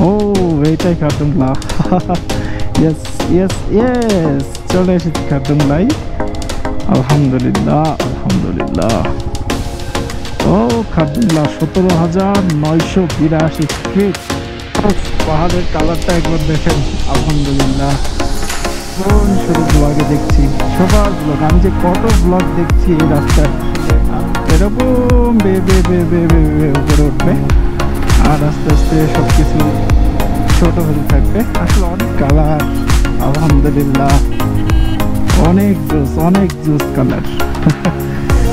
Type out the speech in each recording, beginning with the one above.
ও এইটাই Khardungla. Yes yes yes, চলে এসেছি খারদুংলায়। আলহামদুলিল্লাহ আলহামদুলিল্লাহ। ও খারদুংলা 17,982 ফিট। পাহাড়ের কালারটা একবার দেখেন। আলহামদুলিল্লাহ। কোন শুরু ব্লগে দেখছি, সবার ব্লগ, আমি যে কত ব্লগ দেখছি এই রাস্তায়, এরকম বেয়ে বেয়ে বেয়ে বেয়ে বেয়ে বেয়ে উপরে উঠবে আর আস্তে আস্তে সব কিছু ছোট হতে থাকবে। আসলে অনেক কালার, আলহামদুলিল্লাহ, অনেক জুস কালার।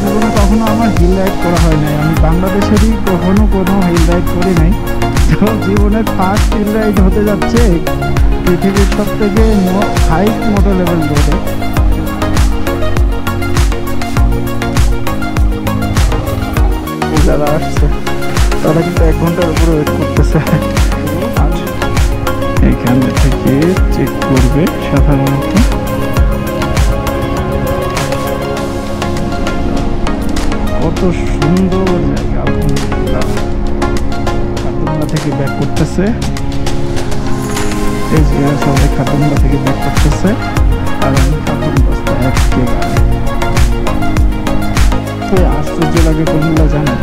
জীবনে কখনো আমার হিল রাইড করা হয় নাই, আমি বাংলাদেশেরই কখনো কোনো হিল রাইড করি নাই। তো জীবনের ফার্স্ট হিল রাইড হতে যাচ্ছে পৃথিবীর সব থেকে হাইট মোটর লেভেল রোডে। যারা আসছে তারা কিন্তু 1 ঘন্টার উপরে ওয়েট করতেছে। এইখানে থেকে চেক করবে সাধারণত। কত সুন্দর জায়গা, আলহামদুলিল্লাহ। খারদুংলা থেকে ব্যাক করতেছে, এই যে সবাই খারদুংলা থেকে ব্যাক করতেছে আর আমি খারদুংলা একেবারে। আশ্চর্য লাগে কোনগুলো জানেন?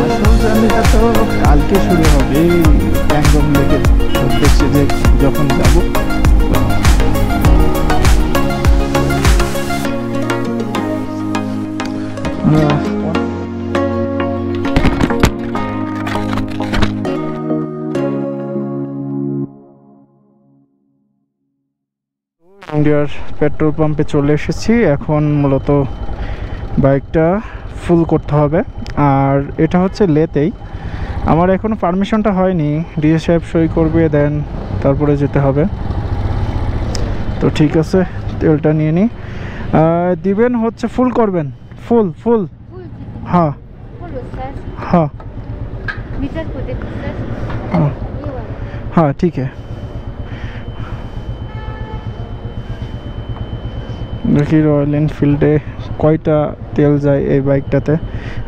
আসল জার্নিটা তো কালকে শুরু হবে প্যাংগং লেকের উদ্দেশ্যে, যে যখন যাব। ইন্ডিয়ার পেট্রোল পাম্পে চলে এসেছি। এখন মূলত বাইকটা ফুল করতে হবে। আর এটা হচ্ছে লেতেই, আমার এখনও পারমিশনটা হয়নি, ডিএ সাহেব সই করবে, দেন তারপরে যেতে হবে। তো ঠিক আছে, তেলটা নিয়ে নিই। দিবেন হচ্ছে ফুল করবেন? ফুল ফুল হ্যাঁ হ্যাঁ হ্যাঁ ঠিক আছে। দেখি রয়্যাল এনফিল্ডে কয়টা তেল যায় এই বাইকটাতে।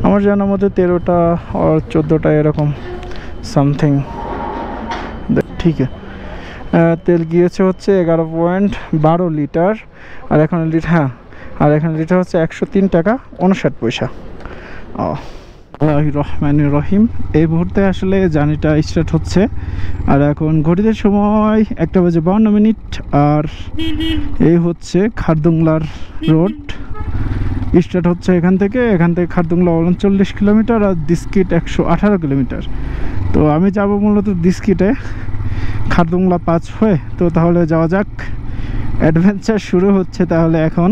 আমার জানার মধ্যে 13টা আর 14টা এরকম সামথিং। ঠিক আছে, তেল গিয়েছে হচ্ছে 11.12 লিটার। আর এখন লিটার, হ্যাঁ, আর এখন লিটার হচ্ছে 103 টাকা 59 পয়সা। রহমানির রহিম। এই মুহূর্তে আসলে জার্নিটা স্টার্ট হচ্ছে। আর এখন ঘড়িতে সময় 1:52। আর এই হচ্ছে খারদুংলার রোড। স্টার্ট হচ্ছে এখান থেকে খারদুংলা 39 কিলোমিটার আর দিস্কিট 118 কিলোমিটার। তো আমি যাব মূলত দিস্কিটে, খারদুংলা 5 হয়ে। তো তাহলে যাওয়া যাক, অ্যাডভেঞ্চার শুরু হচ্ছে। তাহলে এখন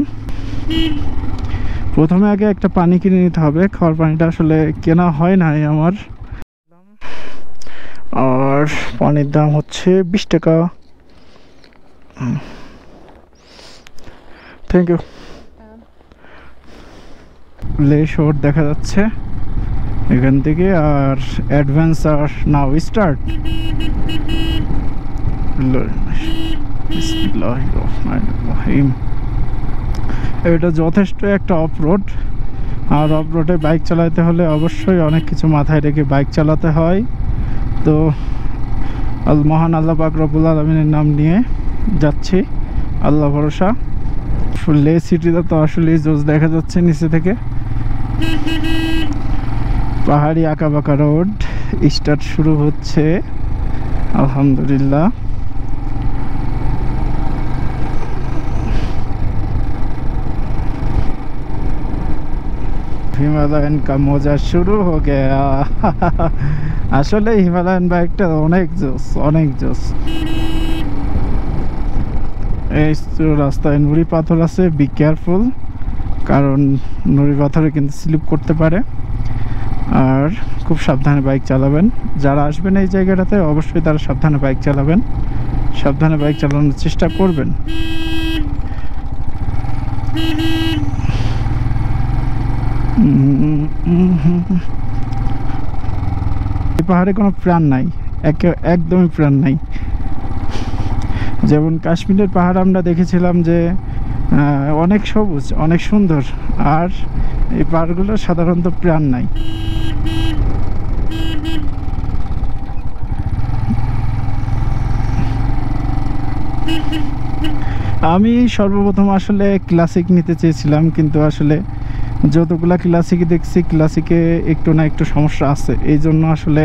প্রথমে আগে একটা পানি কিনে নিতে হবে, খাওয়ার পানিটা আসলে কেনা হয় নাই আমার। আর পানির দাম হচ্ছে 20 টাকা। Thank you. লে শহর দেখা যাচ্ছে এখান থেকে। আর অ্যাডভেঞ্চার নাও স্টার্ট। এটা যথেষ্ট একটা অফ রোড। আর অফ রোডে বাইক চালাতে হলে অবশ্যই অনেক কিছু মাথায় রেখে বাইক চালাতে হয়। তো মহান আল্লাহ পাক রব্বুল আলামিনের নাম নিয়ে যাচ্ছি, আল্লাহ ভরসা। লে সিটিটা তো আসলে জোস দেখা যাচ্ছে নিচে থেকে। পাহাড়ি আঁকাবাঁকা রোড, স্টার্ট শুরু হচ্ছে, আলহামদুলিল্লাহ। हिमालयन का मजा शुरू हो गया। আসলে হিমালয়ান বাইকটা অনেক জোস, অনেক জোস। এই রাস্তায় নুড়ি পাথর আছে, বি কেয়ারফুল, কারণ নুড়ি পাথরে কিন্তু স্লিপ করতে পারে। আর খুব সাবধানে বাইক চালাবেন। যারা আসবেন এই জায়গাটাতে অবশ্যই তারা সাবধানে বাইক চালাবেন, সাবধানে বাইক চালানোর চেষ্টা করবেন। এই পাহাড়ে কোনো প্রাণ নাই, একদমই প্রাণ নাই। যেমন কাশ্মীরের পাহাড় আমরা দেখেছিলাম যে অনেক সবুজ, অনেক সুন্দর। আর এই পাহাড়গুলো সাধারণত প্রাণ নাই। আমি সর্বপ্রথম আসলে ক্লাসিক নিতে চেয়েছিলাম, কিন্তু আসলে যতগুলা ক্লাসিকে দেখছি ক্লাসিকে একটু না একটু সমস্যা আছে। এই জন্য আসলে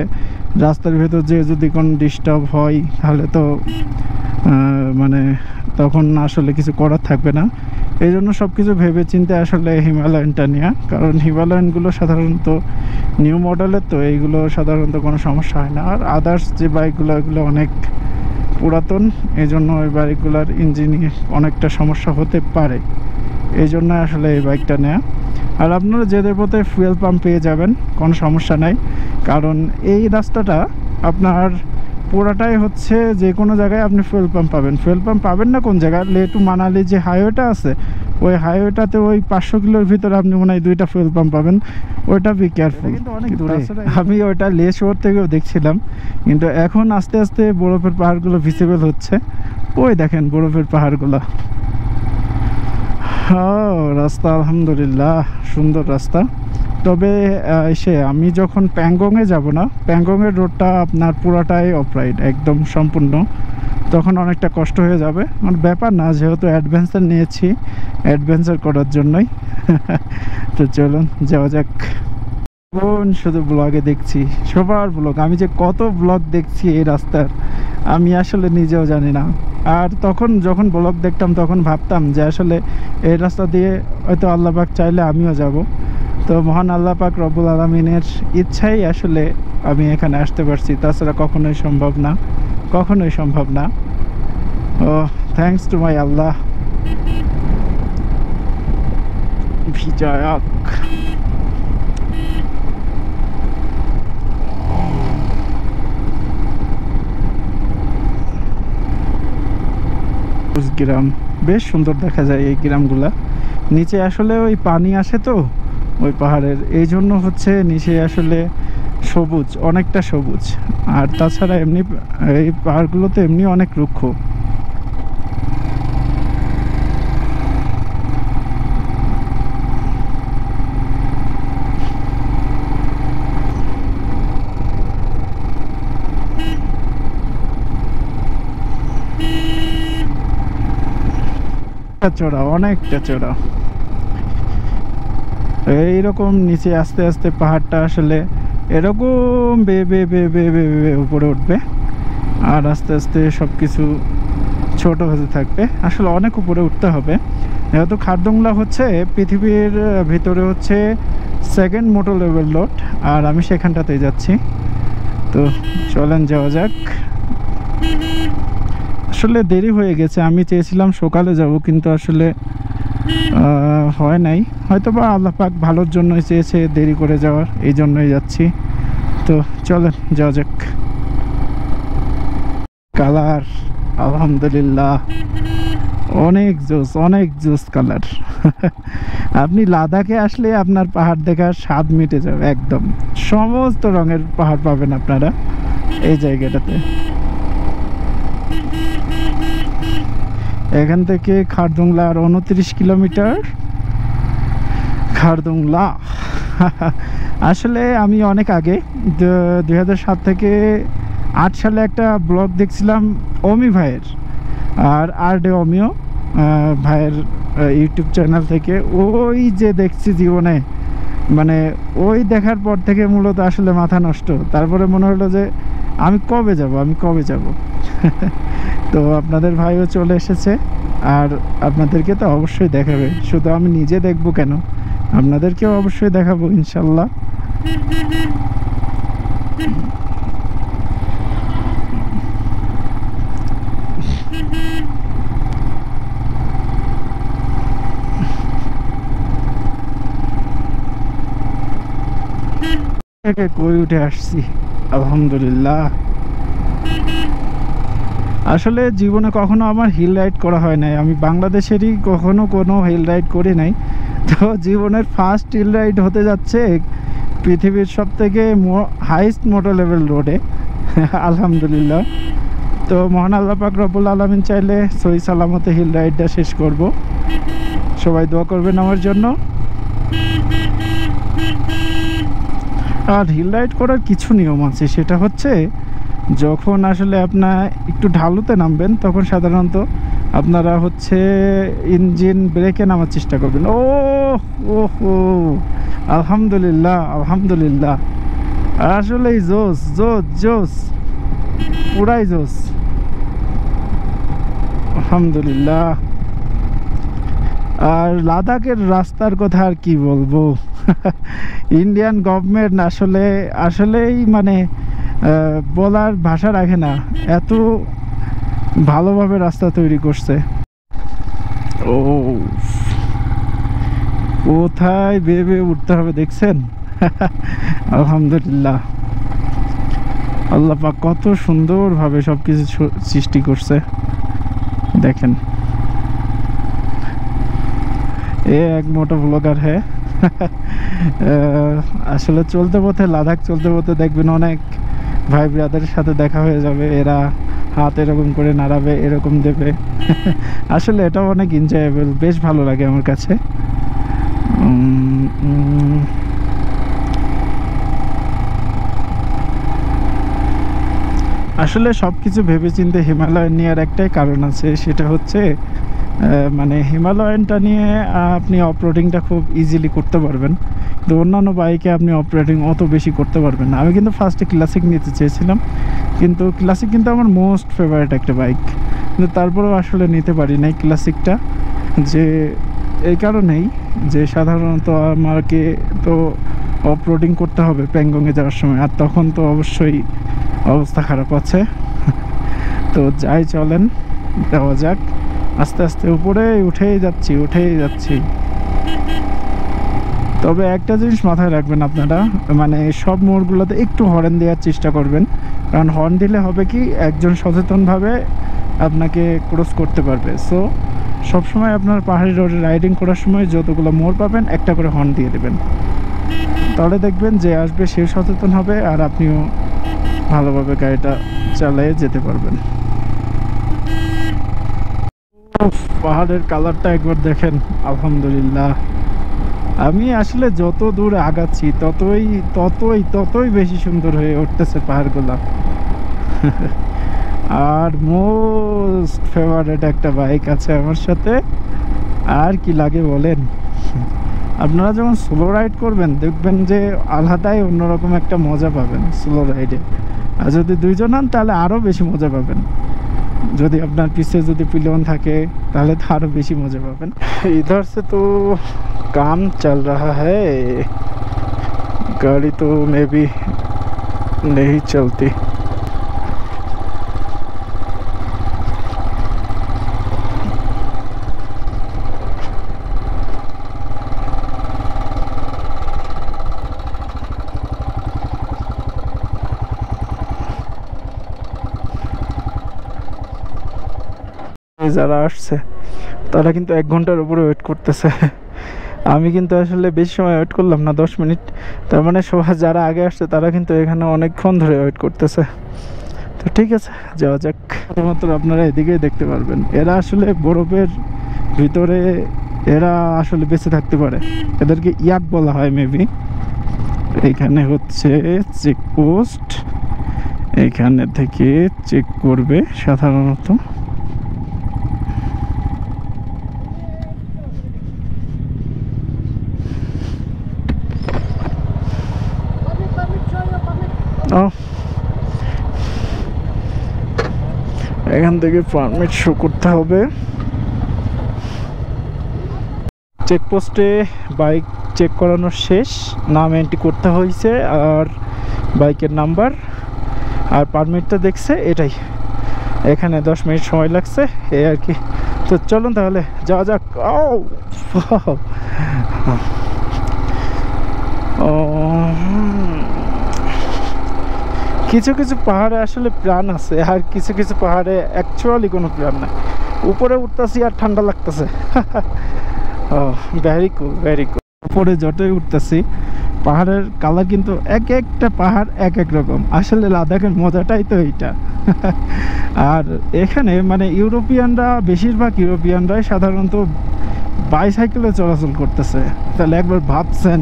রাস্তার ভেতর যে যদি কোনো ডিস্টার্ব হয় তাহলে তো মানে তখন আসলে কিছু করার থাকবে না। এই জন্য সব কিছু ভেবে চিন্তে আসলে হিমালয়ানটা নেওয়া, কারণ হিমালয়ানগুলো সাধারণত নিউ মডেলের, তো এইগুলো সাধারণত কোনো সমস্যা হয় না। আর আদার্স যে বাইকগুলো এগুলো অনেক পুরাতন, এই জন্য ওই বাইকগুলোর ইঞ্জিনে অনেকটা সমস্যা হতে পারে। এই জন্য আসলে এই বাইকটা নেওয়া। আর আপনারা যেতে পথে ফুয়েল পাম্প পেয়ে যাবেন, কোনো সমস্যা নাই। কারণ এই রাস্তাটা আপনার পুরাটাই হচ্ছে যে কোনো জায়গায় আপনি ফুয়েল পাম্প পাবেন। ফুয়েল পাম্প পাবেন না কোন জায়গায়, লে টু মানালি যে হাইওয়েটা আছে, ওই হাইওয়েটাতে ওই 500 কিলোর ভিতরে আপনি মনে হয় 2টা ফুয়েল পাম্প পাবেন। ওইটা বি কেয়ারফুল, কিন্তু অনেক দূরে। আমি ওইটা লে শহর থেকেও দেখছিলাম, কিন্তু এখন আস্তে আস্তে বরফের পাহাড়গুলো ভিজিবল হচ্ছে। ওই দেখেন বরফের পাহাড়গুলো। রাস্তা আলহামদুলিল্লাহ সুন্দর রাস্তা। তবে আমি যখন প্যাংগংয়ে যাব না, প্যাংগংয়ের রোডটা আপনার পুরাটাই অফরাইড একদম সম্পূর্ণ, তখন অনেকটা কষ্ট হয়ে যাবে। মানে ব্যাপার না, যেহেতু অ্যাডভেঞ্চার নিয়েছি, অ্যাডভেঞ্চার করার জন্যই। তো চলুন যাওয়া যাক। শুধু ব্লগে দেখছি, সবার ব্লগ, আমি যে কত ব্লগ দেখছি এই রাস্তার আমি আসলে নিজেও জানি না। আর তখন যখন ব্লগ দেখতাম তখন ভাবতাম যে আসলে এই রাস্তা দিয়ে হয়তো আল্লাহ পাক চাইলে আমিও যাব। তো মহান আল্লাহ পাক রব্বুল আলামিনের ইচ্ছাই আসলে আমি এখানে আসতে পারছি, তাছাড়া কখনোই সম্ভব না, কখনোই সম্ভব না। ও থ্যাঙ্কস টু মাই আল্লাহ। বিজয়ক গ্রাম বেশ সুন্দর দেখা যায়। এই গ্রামগুলা নিচে আসলে ওই পানি আসে তো ওই পাহাড়ের, এই জন্য হচ্ছে নিচে আসলে সবুজ, অনেকটা সবুজ। আর তাছাড়া এমনি এই পাহাড়গুলো তো এমনি অনেক রুক্ষ। চড়া, অনেকটা চড়া। এইরকম নিচে আস্তে আস্তে পাহাড়টা আসলে এরকম বে বে বে বে বে বে উপরে উঠবে, আর আস্তে আস্তে সব কিছু ছোট হতে থাকবে। আসলে অনেক উপরে উঠতে হবে, যেহেতু খারদুংলা হচ্ছে পৃথিবীর ভিতরে হচ্ছে সেকেন্ড মোটো লেভেল রোড, আর আমি সেখানটাতেই যাচ্ছি। তো চলেন যাওয়া যাক। আসলে দেরি হয়ে গেছে, আমি চেয়েছিলাম সকালে যাব, কিন্তু আসলে হয় নাই। হয়তো বা আল্লাহ পাক ভালোর জন্যই চেয়েছে দেরি করে যাওয়ার, এই জন্যই যাচ্ছি। তো চলেন যাওয়া যাক। কালার আলহামদুলিল্লাহ অনেক জোস, অনেক জোস কালার। আপনি লাদাখে আসলে আপনার পাহাড় দেখার স্বাদ মিটে যাবে একদম। সমস্ত রঙের পাহাড় পাবেন আপনারা এই জায়গাটাতে। এখান থেকে খারদুংলা আর 29 কিলোমিটার। খারদুংলা আসলে আমি অনেক আগে 2007 থেকে 8 সালে একটা ব্লগ দেখছিলাম অমি ভাইয়ের, আর ডে অমিও ভাইয়ের ইউটিউব চ্যানেল থেকে। ওই যে দেখছি জীবনে, মানে ওই দেখার পর থেকে মূলত আসলে মাথা নষ্ট। তারপরে মনে হলো যে আমি কবে যাব, আমি কবে যাব। তো আপনাদের ভাইও চলে এসেছে, আর আপনাদেরকে তো অবশ্যই দেখাবে। শুধু আমি নিজে দেখবো কেন, আপনাদেরকেও অবশ্যই দেখাবো ইনশাল্লাহ। কই উঠে আসছি আলহামদুলিল্লাহ। আসলে জীবনে কখনো আমার হিল রাইড করা হয় নাই, আমি বাংলাদেশেরই কখনো কোনো হিল রাইড করি নাই। তো জীবনের ফার্স্ট হিল রাইড হতে যাচ্ছে পৃথিবীর সবথেকে হাইস্ট মোটর লেভেল রোডে। আলহামদুলিল্লাহ। তো মহান আল্লাহ পাক রব্বুল আলামিন চাইলে সহি সালামতে হিল রাইডটা শেষ করব। সবাই দোয়া করবেন আমার জন্য। আর হিল রাইড করার কিছু নিয়ম আছে, সেটা হচ্ছে যখন আসলে আপনার একটু ঢালুতে নামবেন তখন সাধারণত আপনারা হচ্ছে ইঞ্জিন ব্রেকে নামার চেষ্টা করবেন। ও ও আলহামদুলিল্লাহ আলহামদুলিল্লাহ, আসলেই জোস জোস জোস, পুরাই জোস, আলহামদুলিল্লাহ। আর লাদাখের রাস্তার কথা আর কি বলবো, ইন্ডিয়ান গভর্নমেন্ট আসলেই মানে বলার ভাষা রাখে না, এত ভালোভাবে রাস্তা তৈরি করছে। ও কোথায় বেয়ে বেয়ে উঠতে হবে দেখছেন? আলহামদুলিল্লাহ, আল্লাহ পাক কত সুন্দরভাবে সবকিছু সৃষ্টি করছে দেখেন। এ এক মোটা ব্লগার হ্যাঁ। আসলে চলতে পথে লাদাখ চলতে পথে দেখবেন অনেক ভাই ব্রাদারের সাথে দেখা হয়ে যাবে, এরা হাত এরকম করে নাড়াবে, এরকম দেবে। আসলে এটা অনেক এনজয়েবল, বেশ ভালো লাগে আমার কাছে। আসলে সব কিছু ভেবেচিন্তে হিমালয়ান নেওয়ার একটাই কারণ আছে, সেটা হচ্ছে মানে হিমালয়ানটা নিয়ে আপনি অফরোডিংটা খুব ইজিলি করতে পারবেন, কিন্তু অন্যান্য বাইকে আপনি অফরোডিং অত বেশি করতে পারবেন না। আমি কিন্তু ফার্স্টে ক্লাসিক নিতে চেয়েছিলাম, কিন্তু ক্লাসিক কিন্তু আমার মোস্ট ফেভারিট একটা বাইক, কিন্তু তারপরেও আসলে নিতে পারি নাই ক্লাসিকটা, যে এই কারণেই যে সাধারণত আমাকে তো অফরোডিং করতে হবে প্যাংগংয়ে যাওয়ার সময়, আর তখন তো অবশ্যই অবস্থা খারাপ আছে। তো যাই চলেন যাওয়া যাক, আস্তে আস্তে উপরে উঠেই যাচ্ছি। তবে একটা জিনিস মাথায় রাখবেন আপনারা, মানে সব মোড়গুলোতে একটু হর্ন দেওয়ার চেষ্টা করবেন, কারণ হর্ন দিলে হবে কি একজন সচেতনভাবে আপনাকে ক্রস করতে পারবে। সো সবসময় আপনার পাহাড়ি রোডে রাইডিং করার সময় যতগুলো মোড় পাবেন একটা করে হর্ন দিয়ে দেবেন, তাহলে দেখবেন যে আসবে সে সচেতন হবে আর আপনিও ভালোভাবে গাড়িটা চালিয়ে যেতে পারবেন। পাহাড়ের কালারটা একবার দেখেন, আলহামদুলিল্লাহ। আমি আসলে যত দূর আগাচ্ছি ততই বেশি সুন্দর হয়ে উঠতেছে পাহাড়গুলা। আর মোস্ট ফেভারিট একটা বাইক আছে আমার সাথে, আর কি লাগে বলেন। আপনারা যখন স্লো রাইড করবেন দেখবেন যে আলাদাই অন্যরকম একটা মজা পাবেন স্লো রাইডে, আর যদি দুইজন হন তাহলে আরও বেশি মজা পাবেন, যদি আপনার পিছে যদি পিলিয়ন থাকে তাহলে তো আরও বেশি মজা পাবেন। इधर से तो काम चल रहा है, गाड़ी तो मे भी नहीं चलती। যারা আসছে তারা কিন্তু 1 ঘন্টার উপরে ওয়েট করতেছে, আমি কিন্তু আসলে বেশি সময় ওয়েট করলাম না, 10 মিনিট। তার মানে সবাই যারা আগে আসছে তারা কিন্তু এখানে অনেকক্ষণ ধরে ওয়েট করতেছে। তো ঠিক আছে যাওয়া যাক। শুধুমাত্র আপনারা এদিকেই দেখতে পারবেন, এরা আসলে বরফের ভিতরে এরা আসলে বেঁচে থাকতে পারে, এদেরকে ইয়াক বলা হয় মেবি। এখানে হচ্ছে চেকপোস্ট, এখানে থেকে চেক করবে সাধারণত। এখান থেকে পারমিট শো করতে হবে। চেকপোস্টে বাইক চেক করানো শেষ, নাম এন্ট্রি করতে হয়েছে আর বাইকের নাম্বার আর পারমিটটা দেখছে, এটাই। এখানে 10 মিনিট সময় লাগছে এই আর কি। তো চলুন তাহলে যাওয়া যাক। কিছু কিছু পাহাড়ে আসলে প্রাণ আছে আর কিছু কিছু পাহাড়ে অ্যাকচুয়ালি কোনো প্রাণ নাই। উপরে উঠতেছি আর ঠান্ডা লাগতেছে। ভেরি কুল ভেরি কুল। উপরে যতই উঠতেছি পাহাড়ের কালার কিন্তু এক একটা পাহাড় এক এক রকম, আসলে লাদাখের মজাটাই তো এইটা। আর এখানে মানে বেশিরভাগ ইউরোপিয়ানরাই সাধারণত বাইসাইকেলে চলাচল করতেছে, তাহলে একবার ভাবছেন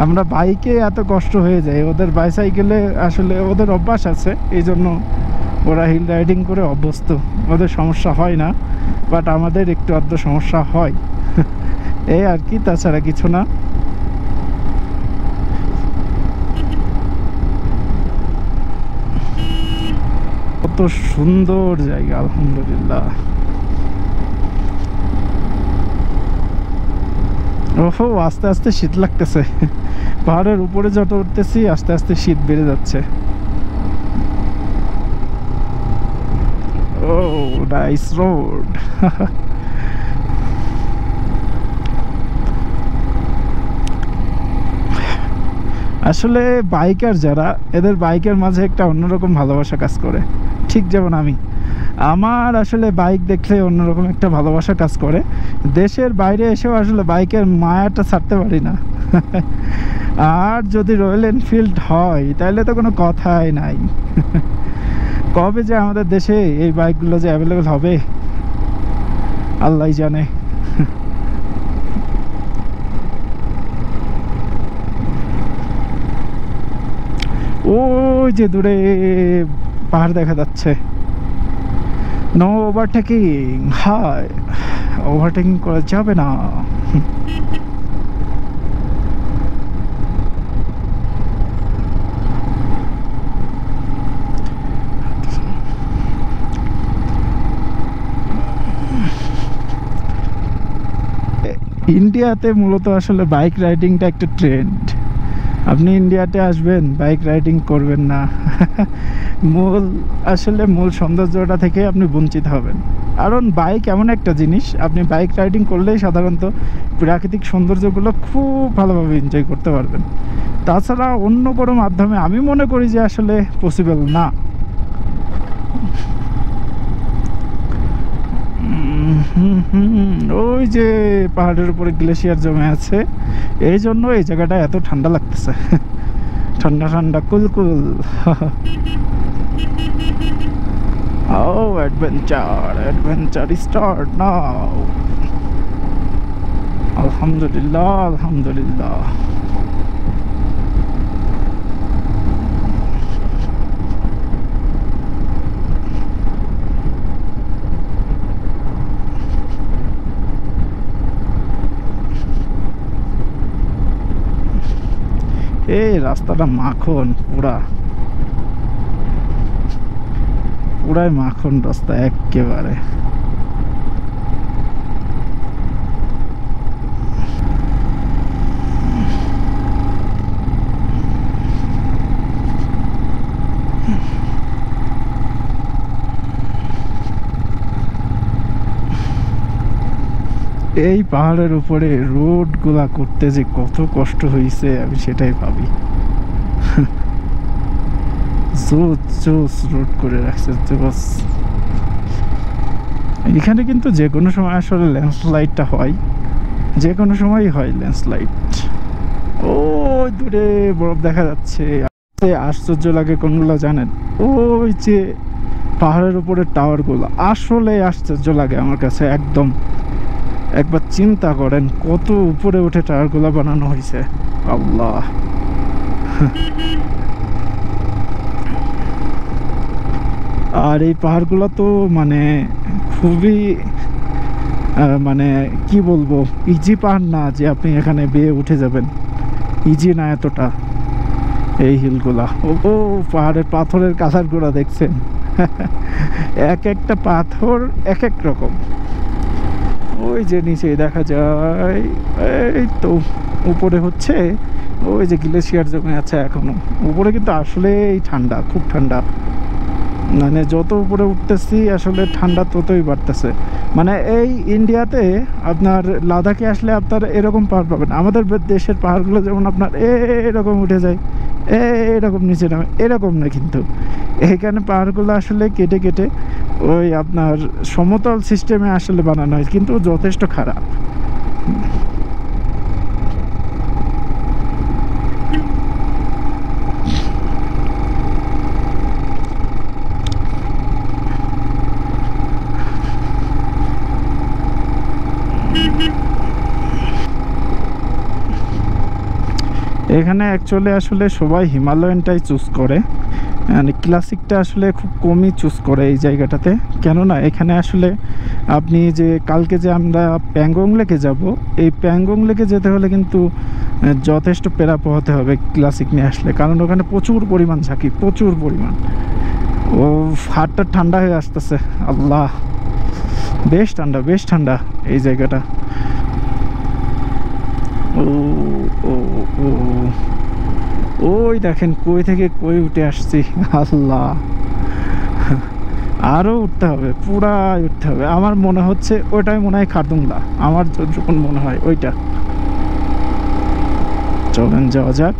আমরা বাইকে এত কষ্ট হয়ে যায়, ওদের বাইসাইকেলে আসলে ওদের অভ্যাস আছে, এই জন্য ওরা হিল রাইডিং করে অভ্যস্ত, ওদের সমস্যা হয় না। বাট আমাদের একটু আধটু সমস্যা হয় এই আর কি, তাছাড়া কিছু না। কত সুন্দর জায়গা, আলহামদুলিল্লাহ। ওহো, আস্তে আস্তে শীত লাগতেছে পাহাড়ের উপরে যত উঠতেছি আস্তে আস্তে শীত বেড়ে যাচ্ছে। ও নাইস রোড আসলে বাইকার যারা, এদের বাইকের মাঝে একটা অন্যরকম ভালোবাসা কাজ করে, ঠিক যেমন আমার আসলে বাইক দেখলে অন্যরকম একটা ভালোবাসা কাজ করে। দেশের বাইরে এসেও আসলে বাইকের মায়াটা ছাড়তে পারি না আর যদি রয়্যাল এনফিল্ড হয় তাহলে তো কোনো কথাই নাই কবে যে আমাদের দেশে এই বাইকগুলো যে অ্যাভেলেবেল হবে আল্লাহই জানে ওই যে দূরে পাহাড় দেখা যাচ্ছে। নো ওভারটেকিং, হাই, ওভারটেকিং করা যাবে না। ইন্ডিয়াতে মূলত আসলে বাইক রাইডিংটা একটা ট্রেন্ড। আপনি ইন্ডিয়াতে আসবেন, বাইক রাইডিং করবেন না মূল সৌন্দর্যটা থেকে আপনি বঞ্চিত হবেন। কারণ বাইক এমন একটা জিনিস, আপনি বাইক রাইডিং করলেই সাধারণত প্রাকৃতিক সৌন্দর্যগুলো খুব ভালোভাবে এনজয় করতে পারবেন। তাছাড়া অন্য কোনো মাধ্যমে আমি মনে করি যে আসলে পসিবল না। ওই যে পাহাড়ের উপরে গ্লেশিয়ার জমে আছে, এই জন্য এই জায়গাটা এত ঠান্ডা লাগতেছে ঠান্ডা ঠান্ডা কুলকুল ও অ্যাডভেঞ্চার স্টার্ট নাও। আলহামদুলিল্লাহ, আলহামদুলিল্লাহ। এই রাস্তাটা মাখন, পুরাই মাখন রাস্তা একেবারে। এই পাহাড়ের উপরে রোড গুলা করতে যে কত কষ্ট হয়েছে আমি সেটাই ভাবি জোস রোড করে রাখছে, জোস। এখানে কিন্তু যে কোনো সময় আসলে ল্যান্ডস্লাইডটা হয়, যে কোনো সময়ই হয় ল্যান্ডস্লাইড। ওই দূরে বরফ দেখা যাচ্ছে। আশ্চর্য লাগে কোনগুলো জানেন? ওই যে পাহাড়ের উপরে টাওয়ারগুলো, আসলে আশ্চর্য লাগে আমার কাছে একদম। একবার চিন্তা করেন কত উপরে উঠে টাওয়ারগুলো বানানো হয়েছে, আল্লাহ আর এই পাহাড়গুলো তো মানে খুবই মানে কি বলবো, ইজি পাহাড় না যে আপনি এখানে বেয়ে উঠে যাবেন, ইজি না এতটা এই হিলগুলা। ও পাহাড়ের পাথরের কালারগুলো দেখছেন এক একটা পাথর এক এক রকম। ওই যে নিচে দেখা যায়, এই তো উপরে হচ্ছে ওই যে গ্লেশিয়ার জমে আছে এখনো উপরে, কিন্তু আসলেই ঠান্ডা, খুব ঠান্ডা। মানে যত উপরে উঠতেছি আসলে ঠান্ডা ততই বাড়তেছে। মানে এই ইন্ডিয়াতে আপনার লাদাখে আসলে আপনার এরকম পাহাড় পাবেন, আমাদের দেশের পাহাড়গুলো যেমন আপনার এরকম উঠে যায়, এরকম নিচে নামে, এরকম না। কিন্তু এখানে পাহাড়গুলো আসলে কেটে কেটে ওই আপনার সমতল সিস্টেমে আসলে বানানো হয়, কিন্তু যথেষ্ট খারাপ। এখানে অ্যাকচুয়ালি আসলে সবাই হিমালয়ানটাই চুজ করে, ক্লাসিকটা আসলে খুব কমই চুজ করে এই জায়গাটাতে। কেননা এখানে আসলে আপনি যে কালকে যে আমরা প্যাংগং লেকে যাব, এই প্যাংগং লেকে যেতে হলে কিন্তু যথেষ্ট পেরা পোহাতে হবে ক্লাসিক নিয়ে আসলে, কারণ ওখানে প্রচুর পরিমাণ ঝাঁকি, প্রচুর পরিমাণ। ও হাতটা ঠান্ডা হয়ে আসতেছে, আল্লাহ বেশ ঠান্ডা, বেশ ঠান্ডা এই জায়গাটা। ও ও ও ওই দেখেন কই থেকে কই উঠে আসছি, আল্লাহ আরও উঠতে হবে, পুরাই উঠতে হবে। আমার মনে হচ্ছে ওইটাই মনে হয় খারদুংলা, আমার যখন মনে হয় ওইটা। চলেন যাওয়া যাক।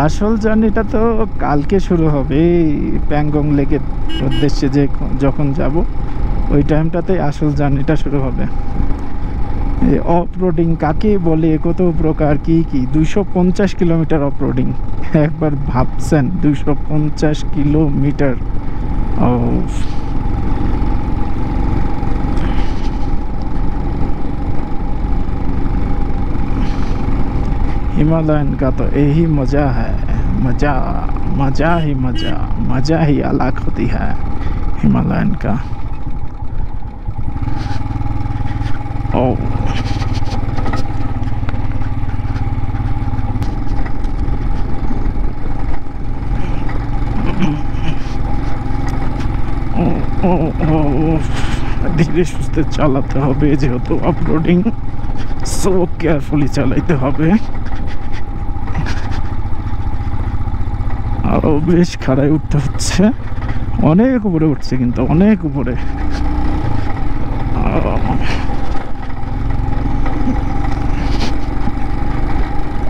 আসল জার্নিটা তো কালকে শুরু হবে, প্যাংগং লেকের উদ্দেশ্যে যে যখন যাব ওই টাইমটাতে আসল জার্নিটা শুরু হবে। অফ রোডিং কাকে বলে, কত প্রকার কি কি, 250 কিলোমিটার অফ রোডিং। একবার ভাবছেন 250 কিলোমিটার। ও हिमालयन का तो यही मज़ा है, मज़ा मज़ा ही मज़ा, मज़ा ही अलग होती है हिमालयन का। ओ ধীরে সুস্থে চালাতে হবে, যেহেতু আপলোডিং, সো কেয়ারফুলি চালাইতে হবে। আরও বেশ খাড়ায় উঠতে হচ্ছে, অনেক উপরে উঠছে কিন্তু, অনেক উপরে।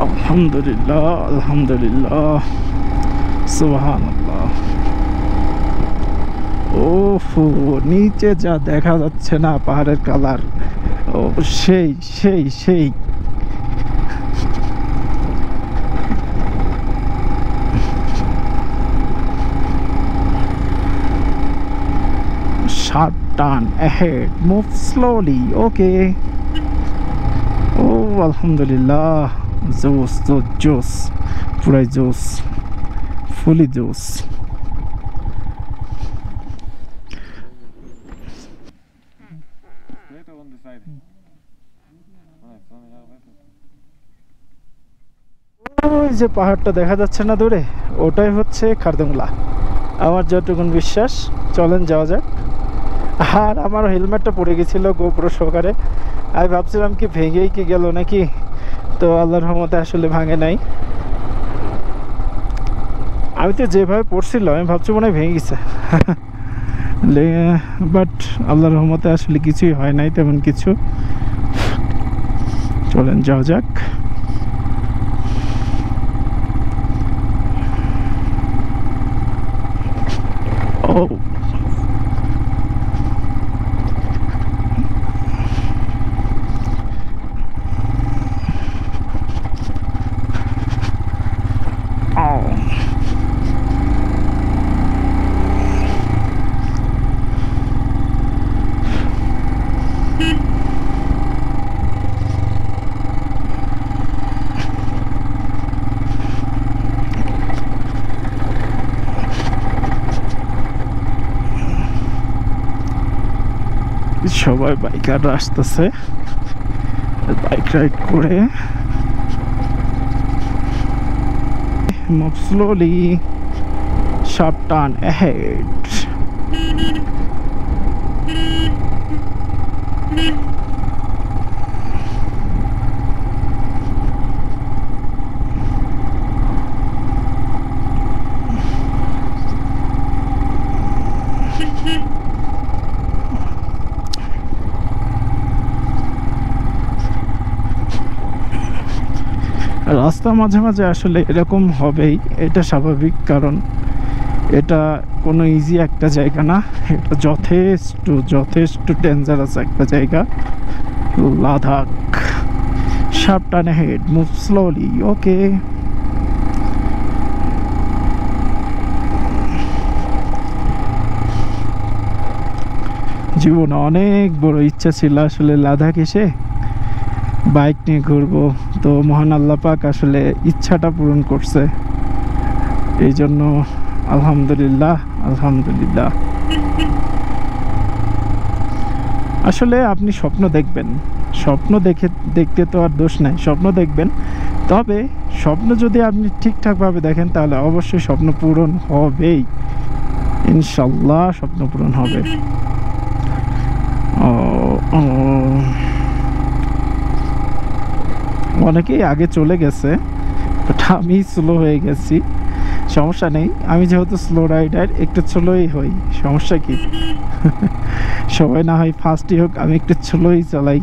আলহামদুলিল্লাহ, আলহামদুলিল্লাহ, সুবহানাল্লাহ। ওহো, নিচে যা দেখা যাচ্ছে না পাহাড়ের কালার, ও সেই সেই সেই। Sharp turn ahead, move slowly, okay. Oh, alhamdulillah, জোস জোস জোস, পুরাই জোস, ফুলি জোস। ওই যে পাহাড়টা দেখা যাচ্ছে না দূরে, ওটাই হচ্ছে খারদুংলা, আমার যতটুকুন বিশ্বাস। চলেন যাওয়া যাক। আর আমার হেলমেটটা পড়ে গেছিলো গোপ্রো সহকারে, আমি ভাবছিলাম কি ভেঙেই কি গেল নাকি, তো আল্লাহর রহমতে আসলে ভাঙে নাই। আমি তো যেভাবে পড়ছিল আমি ভাবছি মনে হয় ভেঙে গেছে, বাট আল্লাহর রহমতে আসলে কিছুই হয় নাই তেমন কিছু। চলেন যাওয়া যাক। ও সবাই বাইকাররা আসতেছে, বাইক রাইড করে। Move slowly, sharp turn ahead. রাস্তা মাঝে মাঝে আসলে এরকম হবেই, এটা স্বাভাবিক, কারণ এটা কোনো ইজি একটা জায়গা না, এটা যথেষ্ট যথেষ্ট ডেঞ্জারাস একটা জায়গা, Ladakh. Sharp turn head, move slowly, okay. জীবনে অনেক বড় ইচ্ছা ছিল আসলে লাদাখ এসে বাইক নিয়ে ঘুরবো, তো মহান আল্লাহ পাক আসলে ইচ্ছাটা পূরণ করছে। এই জন্য আলহামদুলিল্লাহ, আলহামদুলিল্লাহ। আসলে আপনি স্বপ্ন দেখবেন, স্বপ্ন দেখতে তো আর দোষ নাই, স্বপ্ন দেখবেন, তবে স্বপ্ন যদি আপনি ঠিকঠাকভাবে দেখেন তাহলে অবশ্যই স্বপ্ন পূরণ হবেই, ইনশাল্লাহ স্বপ্ন পূরণ হবে। অনেকেই আগে চলে গেছে, বাট আমি স্লো হয়ে গেছি, সমস্যা নেই। আমি যেহেতু স্লো রাইডার, একটু স্লোই হই, সমস্যা কি? সবাই না হয় ফাস্টই হোক, আমি একটু স্লোই চালাই।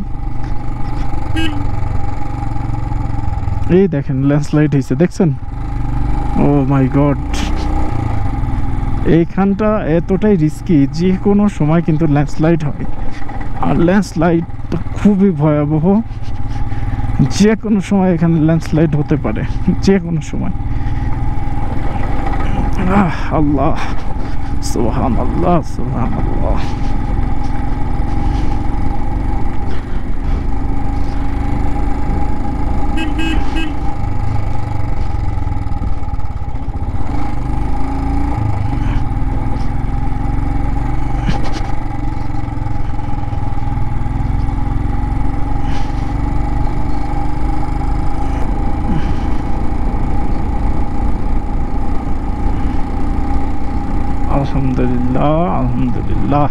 এই দেখেন ল্যান্ডস্লাইড হয়েছে, দেখছেন? ও মাই গড, এইখানটা এতটাই রিস্কি, যে কোনো সময় কিন্তু ল্যান্ডস্লাইড হয়, আর ল্যান্ডস্লাইড তো খুবই ভয়াবহ। যে কোনো সময় এখানে ল্যান্ডস্লাইড হতে পারে, যে কোনো সময়। আল্লাহ, সুবহানাল্লাহ, সুবহানাল্লাহ। আলহামদুলিল্লাহ, আলহামদুলিল্লাহ।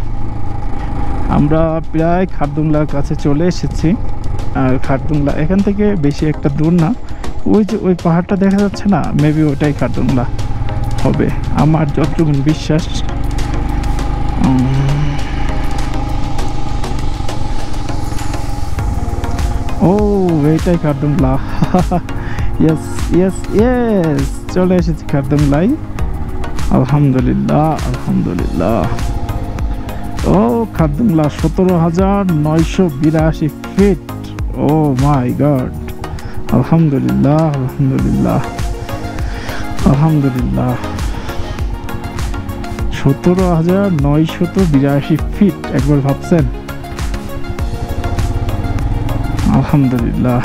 আমরা প্রায় খারদুংলার কাছে চলে এসেছি। আর খারদুংলা এখান থেকে বেশি একটা দূর না, ওই যে ওই পাহাড়টা দেখা যাচ্ছে না, মেবি ওটাই খারদুংলা হবে আমার যতটুকু বিশ্বাস। ও এইটাই খারদুংলা। ইয়েস ইয়েস ইয়েস, চলে এসেছি খারদুংলায়। আলহামদুলিল্লাহ, আলহামদুলিল্লাহ। ও খারদুংলা 17,982 ফিট। ও মাই গড, আলহামদুলিল্লাহ, আলহামদুলিল্লাহ, আলহামদুলিল্লাহ। 17,982 ফিট, একবার ভাবছেন? আলহামদুলিল্লাহ।